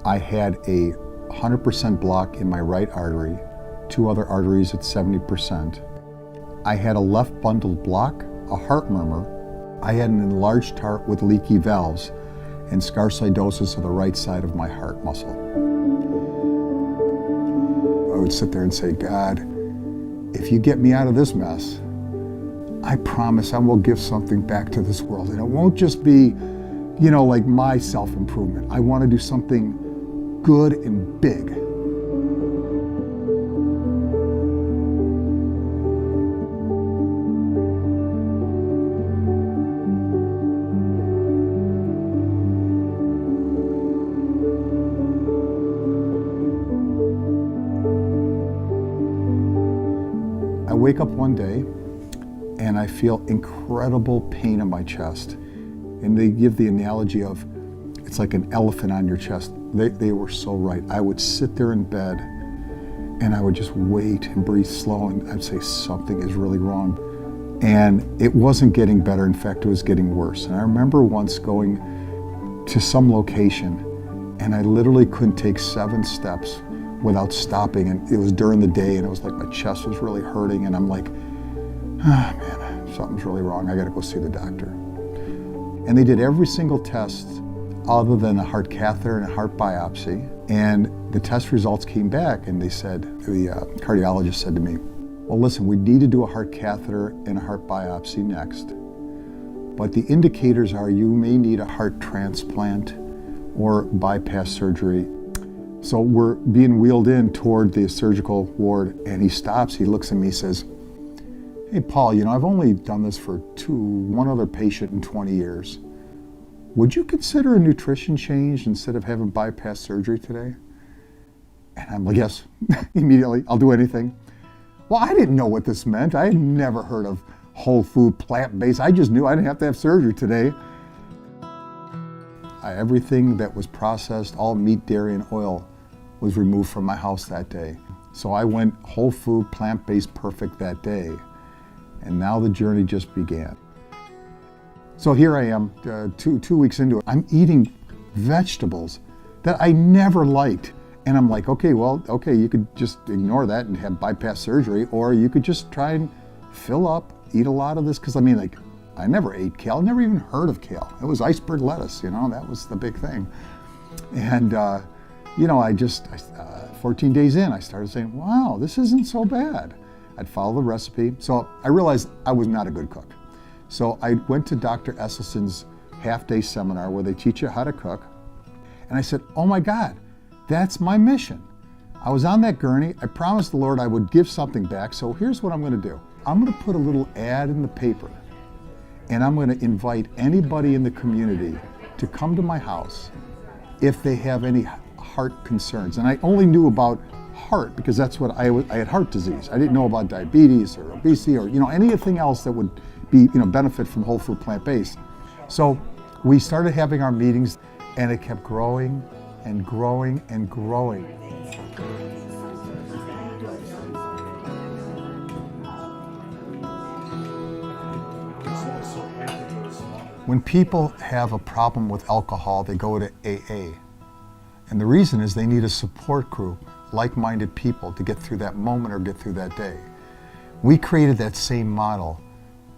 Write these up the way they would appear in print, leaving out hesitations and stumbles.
I had a 100% block in my right artery, 2 other arteries at 70%. I had a left bundle block, a heart murmur. I had an enlarged heart with leaky valves and sarcoidosis of the right side of my heart muscle. I would sit there and say, God, if you get me out of this mess, I promise I will give something back to this world. And it won't just be, like my self-improvement. I want to do something good and big. I wake up one day and I feel incredible pain in my chest. And they give the analogy of, it's like an elephant on your chest. They were so right. I would sit there in bed and I would just wait and breathe slow, and I'd say something is really wrong. And it wasn't getting better. In fact, it was getting worse. And I remember once going to some location and I literally couldn't take 7 steps without stopping, and it was during the day, and it was like my chest was really hurting, and I'm like, man, something's really wrong. I gotta go see the doctor. And they did every single test other than a heart catheter and a heart biopsy, and the test results came back, and they said, the cardiologist said to me, well, listen, we need to do a heart catheter and a heart biopsy next, but the indicators are you may need a heart transplant or bypass surgery. So we're being wheeled in toward the surgical ward, and he stops, he looks at me, says, hey, Paul, I've only done this for one other patient in 20 years. Would you consider a nutrition change instead of having bypass surgery today? And I'm like, yes, immediately, I'll do anything. Well, I didn't know what this meant. I had never heard of whole food, plant-based. I just knew I didn't have to have surgery today. Everything that was processed, all meat, dairy, and oil, was removed from my house that day. So I went whole food, plant-based, perfect that day. And now the journey just began. So here I am, 2 weeks into it. I'm eating vegetables that I never liked. And I'm like, okay, you could just ignore that and have bypass surgery, or you could just try and fill up, eat a lot of this. Because I never ate kale, I never even heard of kale. It was iceberg lettuce, that was the big thing. And, 14 days in, I started saying, wow, this isn't so bad. I'd follow the recipe. So I realized I was not a good cook. So I went to Dr. Esselstyn's half-day seminar where they teach you how to cook. And I said, oh my God, that's my mission. I was on that gurney. I promised the Lord I would give something back. So here's what I'm going to do. I'm going to put a little ad in the paper, and I'm going to invite anybody in the community to come to my house if they have any heart concerns. And I only knew about heart because that's what I had heart disease. I didn't know about diabetes or obesity or anything else that would be benefit from whole food plant-based. So we started having our meetings, and it kept growing and growing and growing. When people have a problem with alcohol, they go to AA. And the reason is they need a support group, like-minded people to get through that moment or get through that day. We created that same model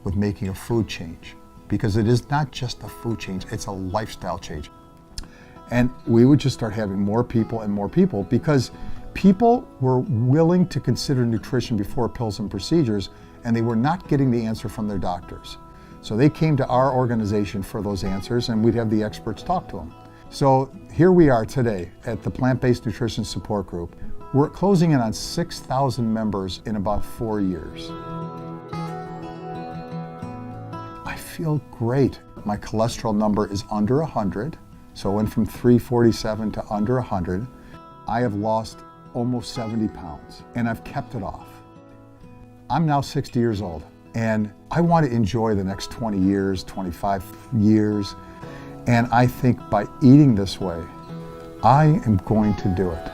with making a food change, because it is not just a food change, it's a lifestyle change. And we would just start having more people and more people, because people were willing to consider nutrition before pills and procedures, and they were not getting the answer from their doctors. So they came to our organization for those answers, and we'd have the experts talk to them. So here we are today at the Plant-Based Nutrition Support Group. We're closing in on 6,000 members in about 4 years. I feel great. My cholesterol number is under 100, so I went from 347 to under 100. I have lost almost 70 pounds, and I've kept it off. I'm now 60 years old. And I want to enjoy the next 20 years, 25 years. And I think by eating this way, I am going to do it.